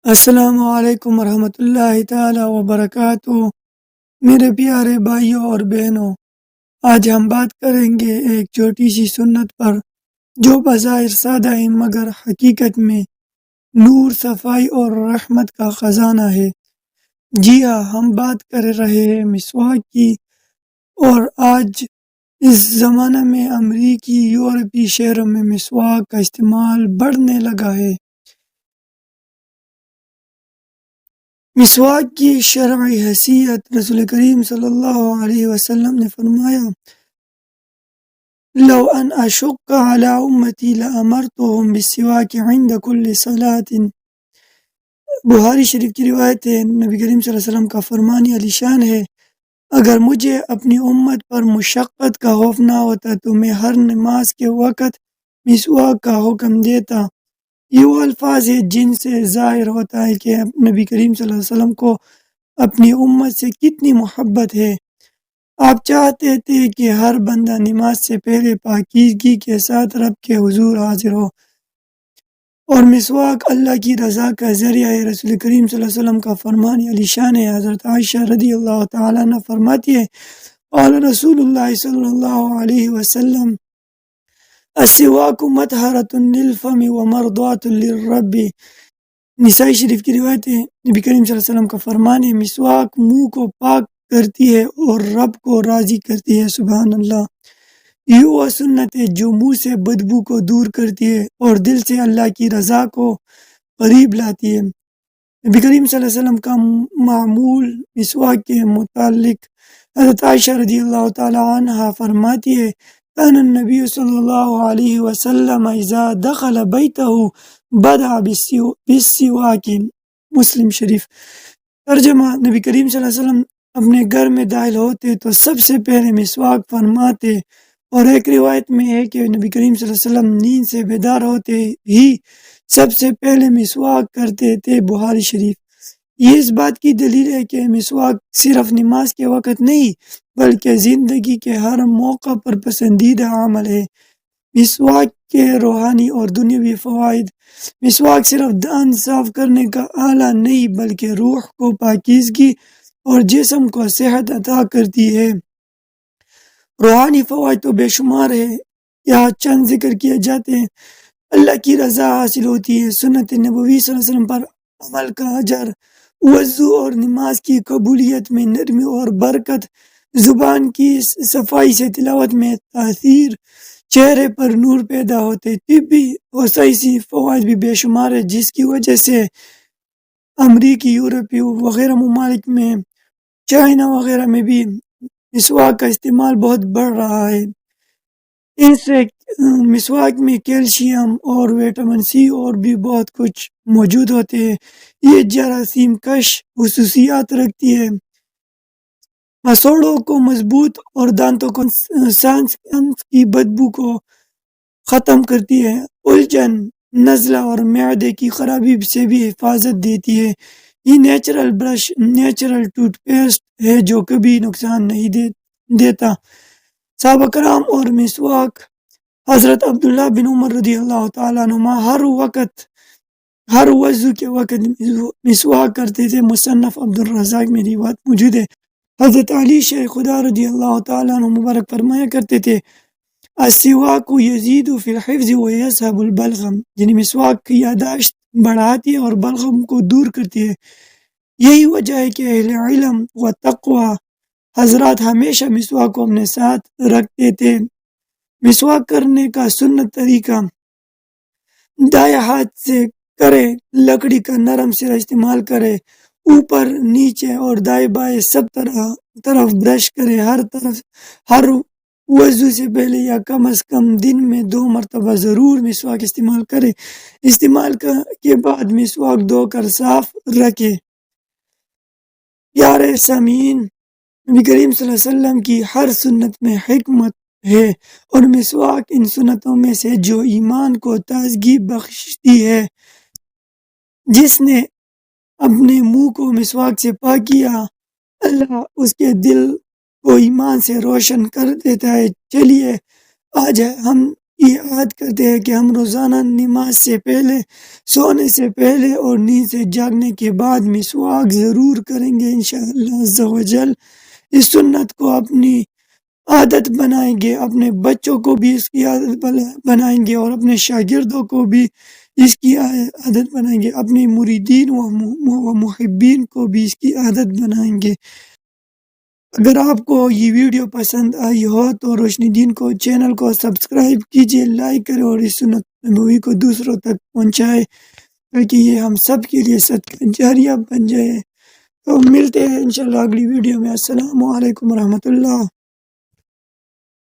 السلام علیکم ورحمۃ اللہ تعالی وبرکاتہ۔ میرے پیارے بھائیوں اور بہنوں، آج ہم بات کریں گے ایک چھوٹی سی سنت پر جو بظاہر سادہ ہے مگر حقیقت میں نور، صفائی اور رحمت کا خزانہ ہے۔ جی ہاں، ہم بات کر رہے ہیں مسواک کی، اور آج اس زمانہ میں امریکی یورپی شہروں میں مسواک کا استعمال بڑھنے لگا ہے۔ مسواک کی شرعی حیثیت: رسول کریم صلی اللہ علیہ وسلم نے فرمایا، لو ان اشق علی امتی لامرتهم بالسواک عند کل صلاۃ۔ بخاری شریف کی روایت ہے، نبی کریم صلی اللہ علیہ وسلم کا فرمان علی شان ہے، اگر مجھے اپنی امت پر مشقت کا خوف نہ ہوتا تو میں ہر نماز کے وقت مسواک کا حکم دیتا۔ یہ وہ الفاظ ہیں جن سے ظاہر ہوتا ہے کہ نبی کریم صلی اللہ علیہ وسلم کو اپنی امت سے کتنی محبت ہے۔ آپ چاہتے تھے کہ ہر بندہ نماز سے پہلے پاکیزگی کے ساتھ رب کے حضور حاضر ہو، اور مسواک اللہ کی رضا کا ذریعہ ہے۔ رسول کریم صلی اللہ علیہ وسلم کا فرمان علی شان ہے۔ حضرت عائشہ رضی اللہ تعالیٰ عنہ فرماتی ہے، قال رسول اللہ صلی اللہ علیہ وسلم، السواک مطہرۃ للفم ومرضاۃ للرب۔ نسائی شریف کی روایت ہے، نبی کریم صلی اللہ علیہ وسلم کا فرمان ہے، مسواک منہ کو پاک کرتی ہے اور رب کو راضی کرتی ہے۔ سبحان اللہ! یہ وہ سنت ہے جو منہ سے بدبو کو دور کرتی ہے اور دل سے اللہ کی رضا کو قریب لاتی ہے۔ نبی کریم صلی اللہ علیہ وسلم کا معمول مسواک کے متعلق حضرت عائشہ رضی اللہ تعالی عنہ فرماتی ہے، کان النبی صلی اللہ علیہ وسلم اذا دخل بیتہ بدأ بالسواک۔ مسلم شریف۔ ترجمہ: نبی کریم صلی اللہ علیہ وسلم اپنے گھر میں داخل ہوتے تو سب سے پہلے مسواک فرماتے، اور ایک روایت میں ہے کہ نبی کریم صلی اللہ علیہ وسلم نیند سے بیدار ہوتے ہی سب سے پہلے مسواک کرتے تھے۔ بخاری شریف۔ یہ اس بات کی دلیل ہے کہ مسواک صرف نماز کے وقت نہیں بلکہ زندگی کے ہر موقع پر پسندیدہ عمل ہے۔ مسواک کے روحانی اور دنیاوی فوائد: مسواک صرف دانت صاف کرنے کا آلہ نہیں بلکہ روح کو پاکیزگی اور جسم کو صحت عطا کرتی ہے۔ روحانی فوائد تو بے شمار ہے، یہاں چند ذکر کیے جاتے ہیں۔ اللہ کی رضا حاصل ہوتی ہے، سنت نبوی صلی اللہ علیہ وسلم پر عمل کا اجر، وضو اور نماز کی قبولیت میں نرمی اور برکت، زبان کی صفائی سے تلاوت میں تاثیر، چہرے پر نور پیدا ہوتے، طبی اور سائنسی فوائد بھی بے شمار ہے، جس کی وجہ سے امریکی، یورپی وغیرہ ممالک میں، چائنا وغیرہ میں بھی مسواک کا استعمال بہت بڑھ رہا ہے۔ ان سے مسواک میں کیلشیم اور وٹامن سی اور بھی بہت کچھ موجود ہوتے ہیں۔ یہ جراثیم کش خصوصیات رکھتی ہے، مسوڑوں کو مضبوط اور دانتوں کو سانس کی بدبو کو ختم کرتی ہے، الجھن، نزلہ اور معدے کی خرابی سے بھی حفاظت دیتی ہے۔ یہ natural brush, natural tooth paste ہے جو کبھی نقصان نہیں دیتا۔ صحابہ کرام اور مسواک: حضرت عبداللہ بن عمر رضی اللہ تعالیٰ عنہما ہر وضو کے وقت مسواک کرتے تھے۔ مصنف عبد الرزاق میں روایت موجود ہے۔ حضرت علی شیخ خدا رضی اللہ تعالیٰ عنہ مبارک فرمایا کرتے تھے، السواک یزید فی الحفظ ویذھب البلغم، یعنی مسواک کی یادداشت بڑھاتی ہے اور بلغم کو دور کرتی ہے۔ یہی وجہ ہے کہ اہل علم و تقوی حضرات ہمیشہ مسواک کو اپنے ساتھ رکھتے تھے۔ مسواک کرنے کا سنت طریقہ: دائیں ہاتھ سے کرے، لکڑی کا نرم سرا استعمال کرے، اوپر نیچے اور دائیں بائیں سب طرف برش کرے، ہر وضو سے پہلے یا کم از کم دن میں 2 مرتبہ ضرور مسواک استعمال کرے، استعمال کے بعد مسواک دھو کر صاف رکھے۔ پیارے سامعین، نبی کریم صلی اللہ علیہ وسلم کی ہر سنت میں حکمت ہے، اور مسواک ان سنتوں میں سے جو ایمان کو تازگی بخشتی ہے۔ جس نے اپنے منہ کو مسواک سے پاک کیا، اللہ اس کے دل کو ایمان سے روشن کر دیتا ہے۔ چلیے آج ہم یہ عادت کرتے ہیں کہ ہم روزانہ نماز سے پہلے، سونے سے پہلے اور نیند سے جاگنے کے بعد مسواک ضرور کریں گے انشاءاللہ عز و جل۔ اس سنت کو اپنی عادت بنائیں گے، اپنے بچوں کو بھی اس کی عادت بنائیں گے اور اپنے شاگردوں کو بھی اس کی عادت بنائیں گے، اپنے مریدین و محبین کو بھی اس کی عادت بنائیں گے۔ اگر آپ کو یہ ویڈیو پسند آئی ہو تو روشنی دین کو چینل کو سبسکرائب کیجئے، لائک کریں اور اس سنت نبوی کو دوسروں تک پہنچائے تاکہ یہ ہم سب کے لیے صدقہ جاریہ بن جائے۔ تو ملتے ہیں انشاءاللہ اگلی ویڈیو میں۔ السلام علیکم ورحمۃ اللہ۔